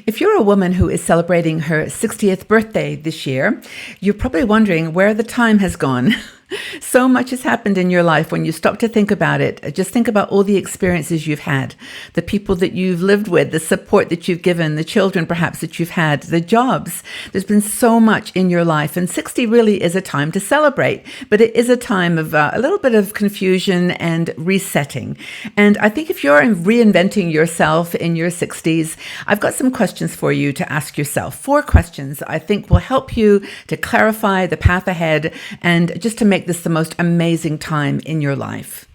If you're a woman who is celebrating her 60th birthday this year, you're probably wondering where the time has gone. So much has happened in your life when you stop to think about it. Just think about all the experiences you've had, the people that you've lived with, the support that you've given, the children perhaps that you've had, the jobs. There's been so much in your life, and 60 really is a time to celebrate, but it is a time of a little bit of confusion and resetting. And I think if you're reinventing yourself in your 60s, I've got some questions for you to ask yourself. 4 questions I think will help you to clarify the path ahead and just to make this the most amazing time in your life.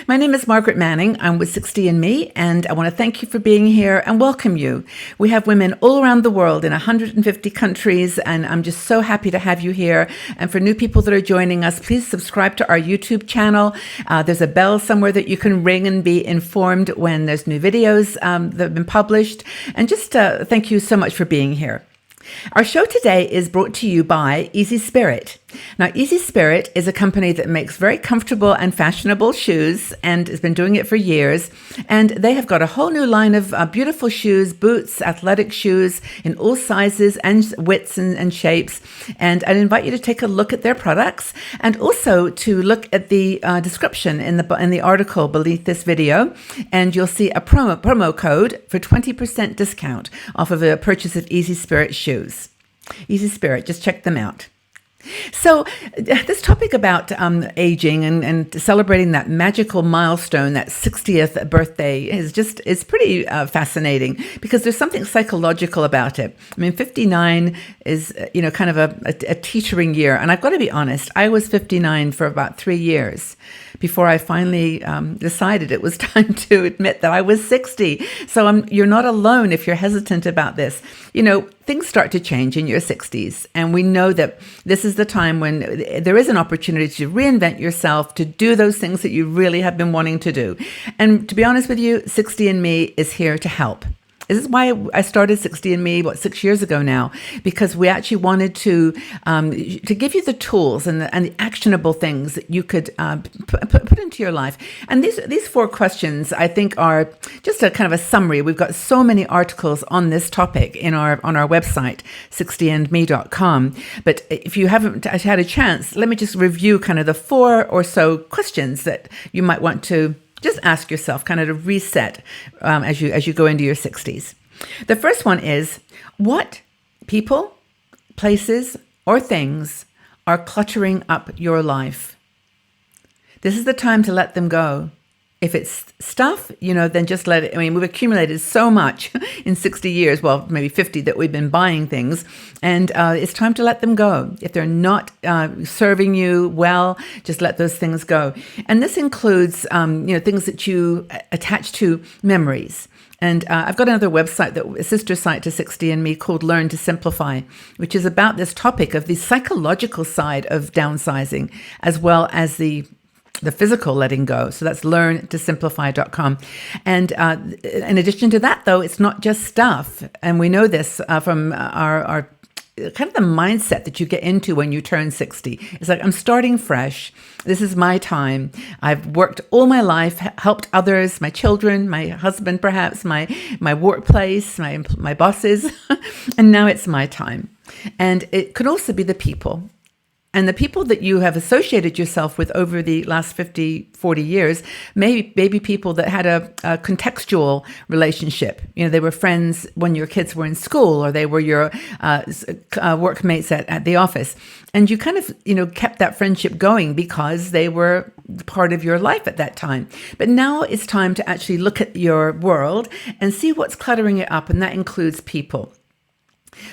My name is Margaret Manning. I'm with 60andMe, and I want to thank you for being here and welcome you. We have women all around the world in 150 countries, and I'm just so happy to have you here. And for new people that are joining us, please subscribe to our YouTube channel. There's a bell somewhere that you can ring and be informed when there's new videos that have been published. And just thank you so much for being here. Our show today is brought to you by Easy Spirit. Now, Easy Spirit is a company that makes very comfortable and fashionable shoes and has been doing it for years. And they have got a whole new line of beautiful shoes, boots, athletic shoes in all sizes and widths and shapes. And I'd invite you to take a look at their products and also to look at the description in the article beneath this video. And you'll see a promo code for 20% discount off of a purchase of Easy Spirit shoes. Easy Spirit, just check them out. So this topic about aging and celebrating that magical milestone, that 60th birthday, is pretty fascinating because there's something psychological about it. I mean, 59 is, kind of a teetering year. And I've got to be honest, I was 59 for about 3 years before I finally decided it was time to admit that I was 60. So you're not alone if you're hesitant about this. Things start to change in your 60s. And we know that this is the time when there is an opportunity to reinvent yourself, to do those things that you really have been wanting to do. And to be honest with you, 60andMe is here to help. This is why I started 60andMe, 6 years ago now, because we actually wanted to give you the tools and the actionable things that you could put into your life. And these 4 questions, I think, are just a kind of a summary. We've got so many articles on this topic on our website, 60andme.com. But if you haven't had a chance, let me just review kind of the 4 or so questions that you might want to just ask yourself, kind of to reset as you go into your 60s. The first one is, what people, places, or things are cluttering up your life? This is the time to let them go. If it's stuff, then just let it. I mean, we've accumulated so much in 60 years, well, maybe 50 that we've been buying things, and it's time to let them go. If they're not serving you well, just let those things go. And this includes, things that you attach to memories. And I've got another website, a sister site to 60andMe called Learn to Simplify, which is about this topic of the psychological side of downsizing, as well as the physical letting go. So that's learntosimplify.com. And in addition to that, though, it's not just stuff. And we know this from our kind of the mindset that you get into when you turn 60. It's like, I'm starting fresh. This is my time. I've worked all my life, helped others, my children, my husband, perhaps, my workplace, my bosses. And now it's my time. And it could also be the people. And the people that you have associated yourself with over the last 50, 40 years, maybe people that had a contextual relationship. They were friends when your kids were in school, or they were your workmates at the office. And you kind of, kept that friendship going because they were part of your life at that time. But now it's time to actually look at your world and see what's cluttering it up. And that includes people.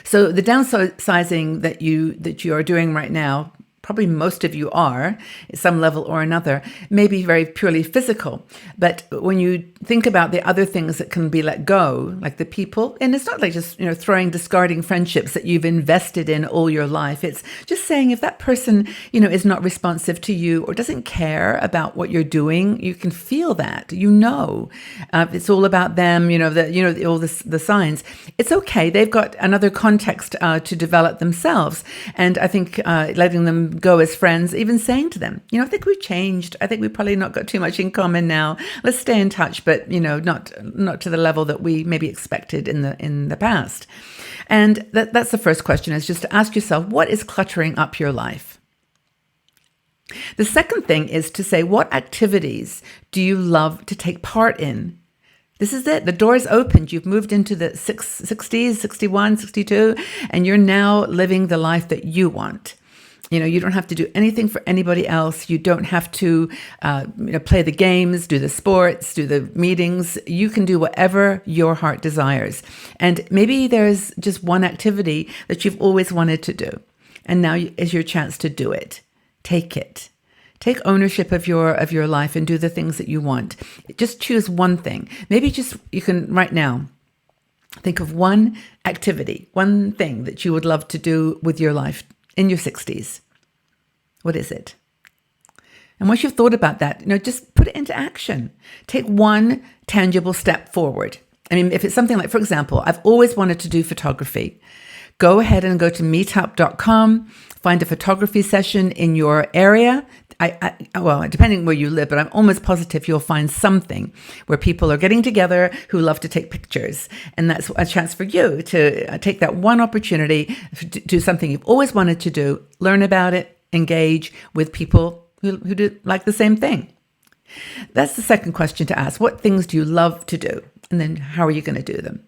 So the downsizing that you are doing right now, probably most of you are at some level or another, may be very purely physical. But when you think about the other things that can be let go, like the people, and it's not like just, discarding friendships that you've invested in all your life. It's just saying if that person, is not responsive to you or doesn't care about what you're doing, you can feel that, it's all about them, all the signs. It's okay. They've got another context to develop themselves. And I think letting them go as friends, even saying to them, I think we've changed. I think we've probably not got too much in common now. Let's stay in touch, but not to the level that we maybe expected in the past. And that's the first question, is just to ask yourself, what is cluttering up your life? The second thing is to say, what activities do you love to take part in? This is it. The door is opened. You've moved into the 60s, 61, 62, and you're now living the life that you want. You don't have to do anything for anybody else. You don't have to play the games, do the sports, do the meetings. You can do whatever your heart desires. And maybe there's just one activity that you've always wanted to do, and now is your chance to do it. Take it. Take ownership of your life and do the things that you want. Just choose one thing. Maybe you can right now think of one activity, one thing that you would love to do with your life in your 60s. What is it? And once you've thought about that, just put it into action. Take one tangible step forward. I mean, if it's something like, for example, I've always wanted to do photography. Go ahead and go to meetup.com, find a photography session in your area. Well, depending where you live, but I'm almost positive you'll find something where people are getting together who love to take pictures. And that's a chance for you to take that one opportunity to do something you've always wanted to do, learn about it, engage with people who do like the same thing. That's the second question to ask. What things do you love to do? And then how are you going to do them?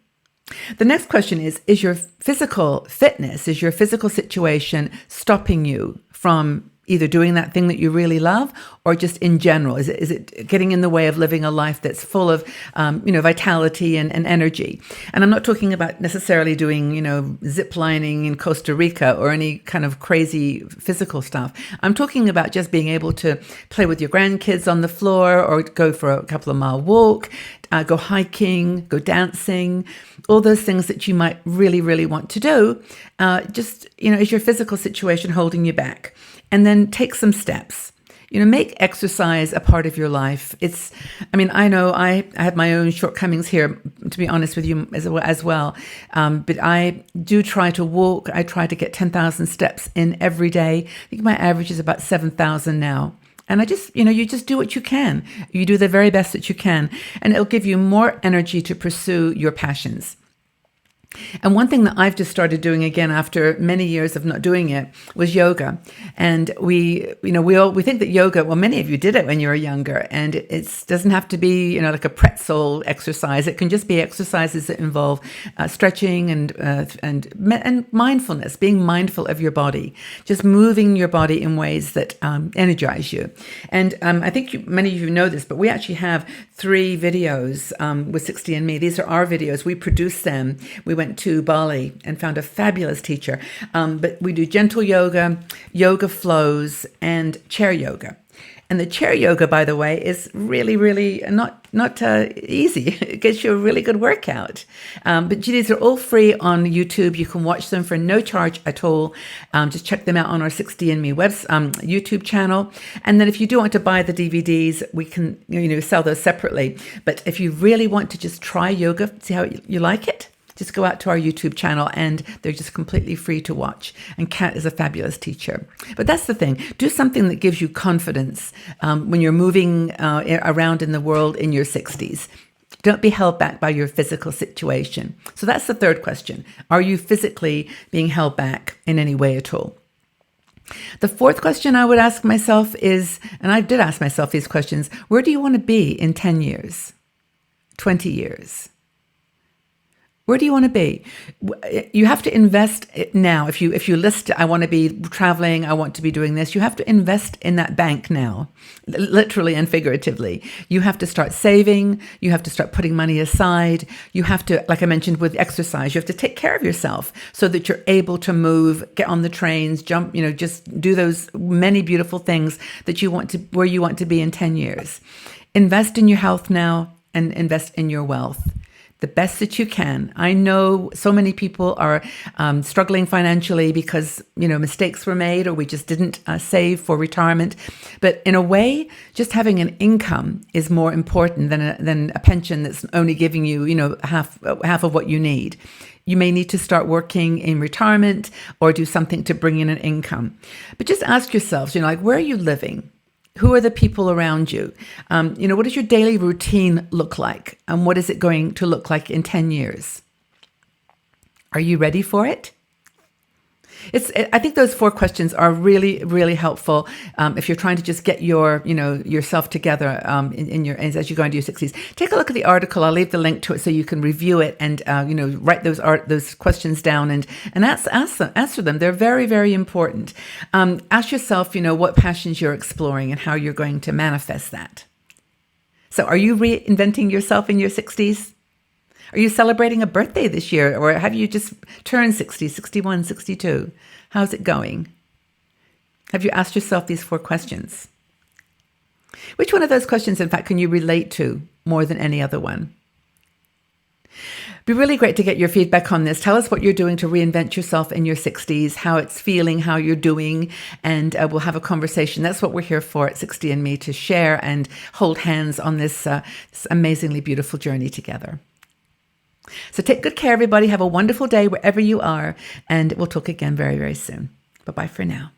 The next question is your physical fitness, is your physical situation stopping you from either doing that thing that you really love, or just in general? Is it getting in the way of living a life that's full of, vitality and energy? And I'm not talking about necessarily doing, zip lining in Costa Rica or any kind of crazy physical stuff. I'm talking about just being able to play with your grandkids on the floor, or go for a couple of mile walk, go hiking, go dancing, all those things that you might really, really want to do. Is your physical situation holding you back? And then take some steps. Make exercise a part of your life. I know I have my own shortcomings here, to be honest with you, as well. But I do try to walk. I try to get 10,000 steps in every day. I think my average is about 7,000 now. And you just do what you can. You do the very best that you can. And it'll give you more energy to pursue your passions. And one thing that I've just started doing again after many years of not doing it was yoga. And we think that yoga, well, many of you did it when you were younger, and it doesn't have to be, like a pretzel exercise. It can just be exercises that involve stretching and mindfulness, being mindful of your body, just moving your body in ways that energize you. And I think many of you know this, but we actually have 3 videos with 60andMe. These are our videos. We produce them. We went to Bali and found a fabulous teacher. But we do gentle yoga, yoga flows, and chair yoga. And the chair yoga, by the way, is really, really not easy. It gets you a really good workout. But these are all free on YouTube. You can watch them for no charge at all. Just check them out on our 60andMe YouTube channel. And then if you do want to buy the DVDs, we can sell those separately. But if you really want to just try yoga, see how you like it, just go out to our YouTube channel, and they're just completely free to watch. And Kat is a fabulous teacher. But that's the thing. Do something that gives you confidence when you're moving around in the world in your 60s. Don't be held back by your physical situation. So that's the third question. Are you physically being held back in any way at all? The fourth question I would ask myself is, and I did ask myself these questions, where do you want to be in 10 years, 20 years? Where do you want to be? You have to invest it now. If you list, I want to be traveling, I want to be doing this, you have to invest in that bank now, literally and figuratively. You have to start saving. You have to start putting money aside. You have to, like I mentioned with exercise, you have to take care of yourself so that you're able to move, get on the trains, jump, just do those many beautiful things that you want to, where you want to be in 10 years. Invest in your health now and invest in your wealth the best that you can. I know so many people are struggling financially because, mistakes were made, or we just didn't save for retirement. But in a way, just having an income is more important than a pension that's only giving you, half of what you need. You may need to start working in retirement or do something to bring in an income. But just ask yourselves, like, where are you living? Who are the people around you? What does your daily routine look like? And what is it going to look like in 10 years? Are you ready for it? I think those 4 questions are really, really helpful if you're trying to just get yourself together as you go into your 60s. Take a look at the article. I'll leave the link to it so you can review it and write those questions down and answer them. They're very, very important. Ask yourself, what passions you're exploring and how you're going to manifest that. So, are you reinventing yourself in your 60s? Are you celebrating a birthday this year, or have you just turned 60, 61, 62? How's it going? Have you asked yourself these 4 questions? Which one of those questions, in fact, can you relate to more than any other one? It'd be really great to get your feedback on this. Tell us what you're doing to reinvent yourself in your 60s, how it's feeling, how you're doing, and we'll have a conversation. That's what we're here for at 60andMe, to share and hold hands on this amazingly beautiful journey together. So take good care, everybody. Have a wonderful day wherever you are, and we'll talk again very, very soon. Bye-bye for now.